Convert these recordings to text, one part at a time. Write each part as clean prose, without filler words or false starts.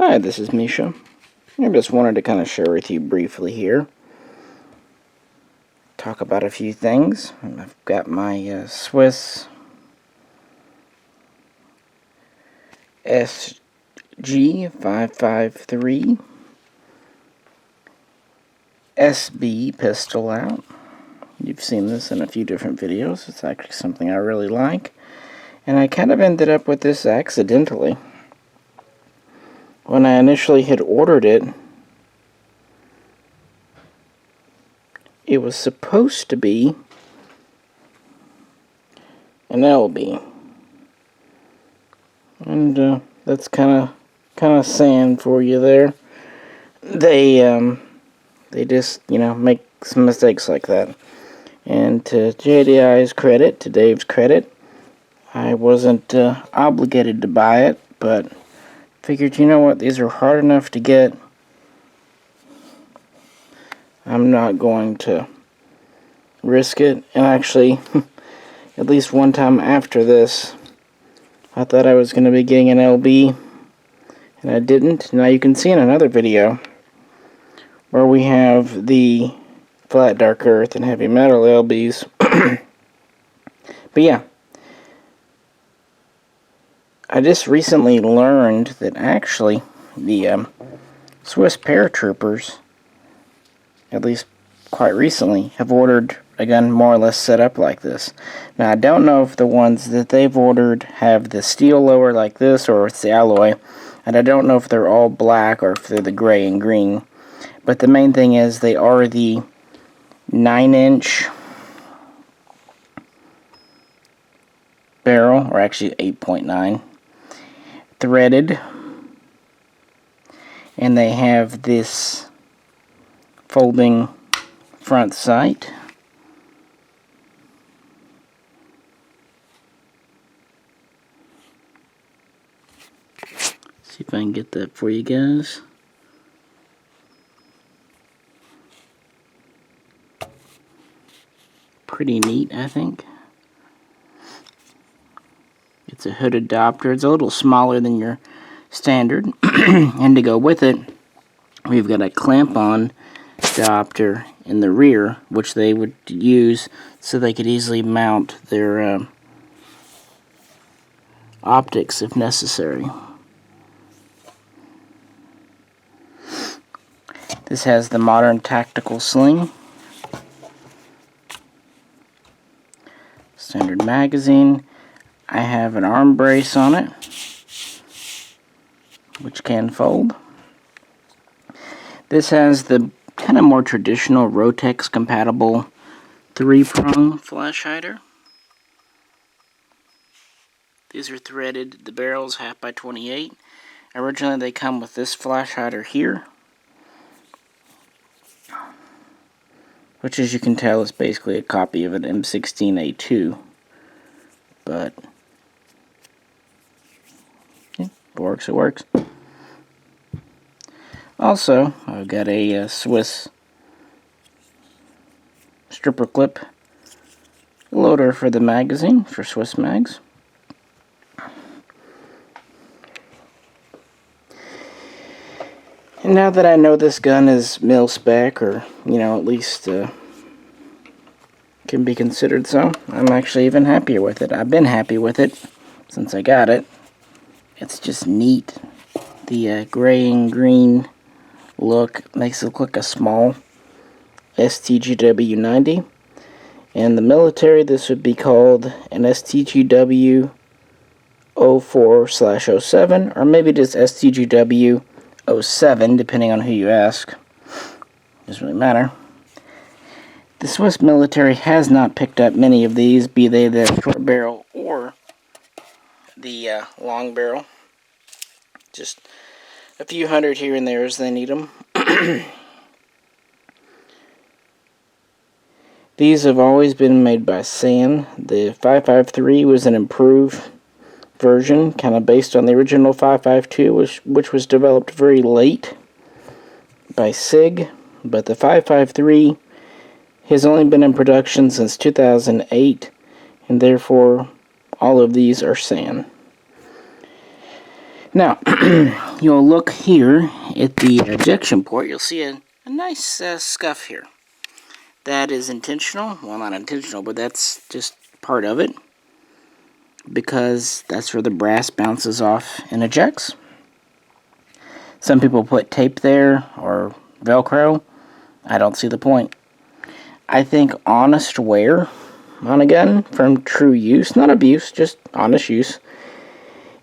Hi, this is Misha. I just wanted to kind of share with you briefly here. Talk about a few things. I've got my Swiss SG553 SB pistol out. You've seen this in a few different videos. It's actually something I really like. And I kind of ended up with this accidentally. When I initially had ordered it, it was supposed to be an LB. And that's kind of SAN for you there. They just, make some mistakes like that. And to JDI's credit, to Dave's credit, I wasn't obligated to buy it, but figured, you know what, these are hard enough to get. I'm not going to risk it. And actually, at least one time after this, I thought I was going to be getting an LB, and I didn't. Now you can see in another video where we have the flat dark earth and heavy metal LBs. But yeah, I just recently learned that actually the Swiss paratroopers, at least quite recently, have ordered a gun more or less set up like this. Now I don't know if the ones that they've ordered have the steel lower like this or it's the alloy, and I don't know if they're all black or if they're the gray and green. But the main thing is they are the 9-inch barrel, or actually 8.9, threaded, and they have this folding front sight. See if I can get that for you guys. Pretty neat, I think. It's a hooded diopter. It's a little smaller than your standard. And to go with it, we've got a clamp-on diopter in the rear, which they would use so they could easily mount their optics if necessary. This has the modern tactical sling, standard magazine. I have an arm brace on it, which can fold. This has the kind of more traditional Rotex compatible 3-prong flash hider. These are threaded. The barrel's 1/2 by 28. Originally they come with this flash hider here, which, as you can tell, is basically a copy of an M16A2. But yeah, it works, it works. Also, I've got a Swiss stripper clip loader for the magazine, for Swiss mags. And now that I know this gun is mil spec, or, at least can be considered so, I'm actually even happier with it. I've been happy with it since I got it. It's just neat. The gray and green look makes it look like a small STGW-90. In the military, this would be called an STGW-04/07, or maybe just STGW-07, depending on who you ask. Doesn't really matter. The Swiss military has not picked up many of these, be they the short barrel or the long barrel. Just a few hundred here and there as they need them. These have always been made by SAN. The 553 was an improved version, kind of based on the original 552, which was developed very late by SIG. But the 553 has only been in production since 2008, and therefore all of these are SAN. Now, you'll look here at the ejection port. You'll see a nice scuff here. That is intentional. Well, not intentional, but that's just part of it, because that's where the brass bounces off and ejects. Some people put tape there or Velcro. I don't see the point. I think honest wear on a gun from true use, not abuse, just honest use,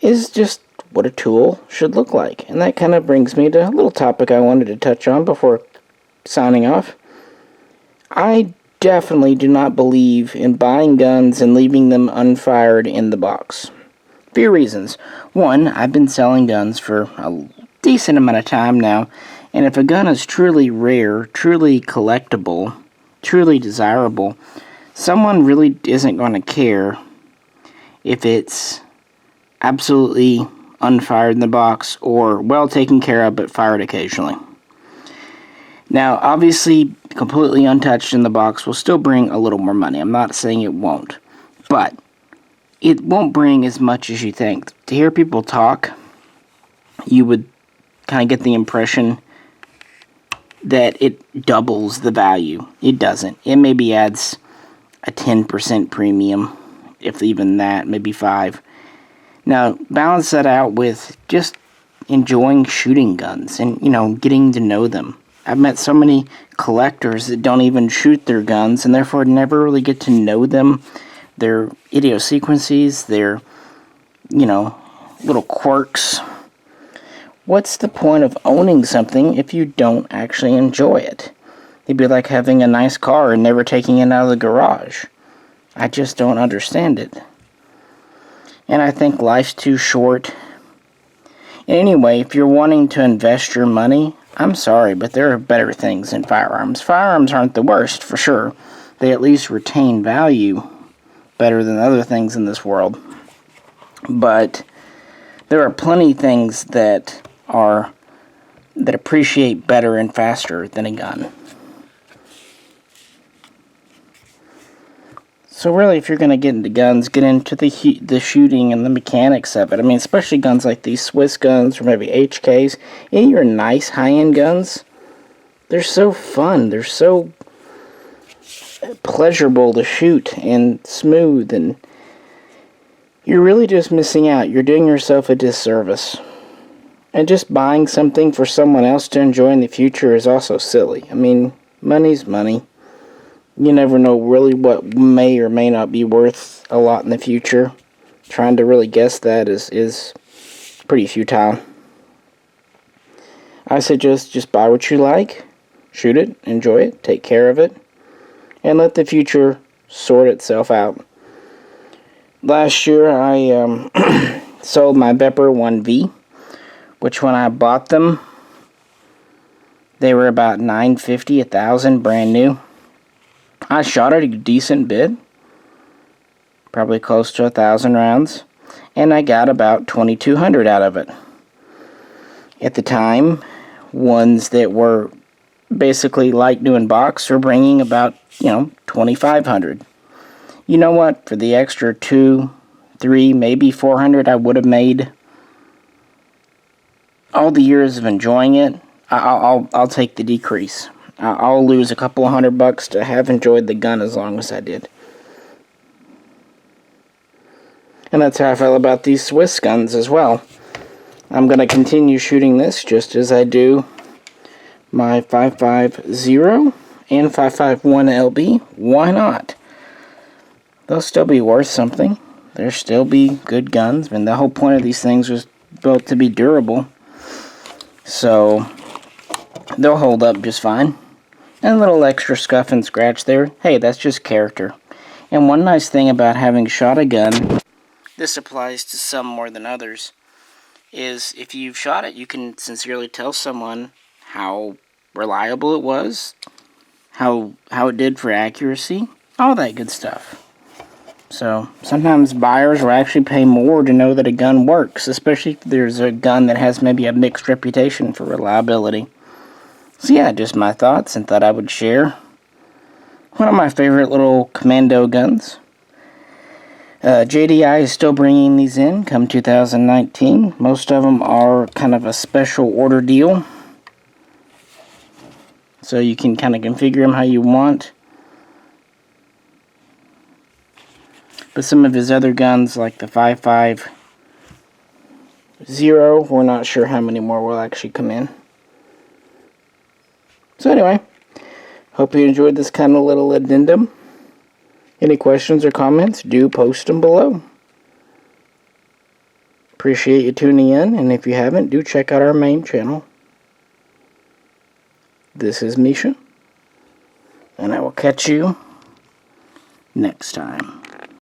is just what a tool should look like. And that kind of brings me to a little topic I wanted to touch on before signing off. I definitely do not believe in buying guns and leaving them unfired in the box. A few reasons. One, I've been selling guns for a decent amount of time now, and if a gun is truly rare, truly collectible, truly desirable, someone really isn't going to care if it's absolutely unfired in the box or well taken care of but fired occasionally. Now, obviously, completely untouched in the box will still bring a little more money. I'm not saying it won't, but it won't bring as much as you think. To hear people talk, you would kind of get the impression that it doubles the value. It doesn't. It maybe adds a 10% premium, if even that, maybe 5. Now, balance that out with just enjoying shooting guns and, getting to know them. I've met so many collectors that don't even shoot their guns and therefore never really get to know them, their idiosyncrasies, their, little quirks. What's the point of owning something if you don't actually enjoy it? It'd be like having a nice car and never taking it out of the garage. I just don't understand it. And I think life's too short. Anyway, if you're wanting to invest your money, I'm sorry, but there are better things than firearms. Firearms aren't the worst, for sure. They at least retain value better than other things in this world. But there are plenty of things that appreciate better and faster than a gun. So really, if you're going to get into guns, get into the shooting and the mechanics of it. I mean, especially guns like these Swiss guns or maybe HKs. And your nice high-end guns, they're so fun. They're so pleasurable to shoot and smooth. And you're really just missing out. You're doing yourself a disservice. And just buying something for someone else to enjoy in the future is also silly. I mean, money's money. You never know really what may or may not be worth a lot in the future. Trying to really guess that is pretty futile. I suggest just buy what you like, shoot it, enjoy it, take care of it, and let the future sort itself out. Last year I sold my Bepper 1V, which when I bought them, they were about $950, $1,000 brand new. I shot at a decent bit, probably close to 1,000 rounds, and I got about 2,200 out of it. At the time, ones that were basically like new in box were bringing about, 2,500. You know what? For the extra 2, 3, maybe 400 I would have made, all the years of enjoying it, I'll take the decrease. I'll lose a couple of $100 to have enjoyed the gun as long as I did. And that's how I feel about these Swiss guns as well. I'm going to continue shooting this just as I do my 5.50 and 5.51 LB. Why not? They'll still be worth something. They'll still be good guns. I mean, the whole point of these things was built to be durable. So they'll hold up just fine. And a little extra scuff and scratch there. Hey, that's just character. And one nice thing about having shot a gun, this applies to some more than others, is if you've shot it, you can sincerely tell someone how reliable it was, how it did for accuracy, all that good stuff. So sometimes buyers will actually pay more to know that a gun works, especially if there's a gun that has maybe a mixed reputation for reliability. So yeah, just my thoughts, and thought I would share. One of my favorite little commando guns. JDI is still bringing these in come 2019. Most of them are kind of a special order deal. So you can kind of configure them how you want. But some of his other guns, like the 550, we're not sure how many more will actually come in. So anyway, hope you enjoyed this kind of little addendum. Any questions or comments, do post them below. Appreciate you tuning in, and if you haven't, do check out our main channel. This is Misha, and I will catch you next time.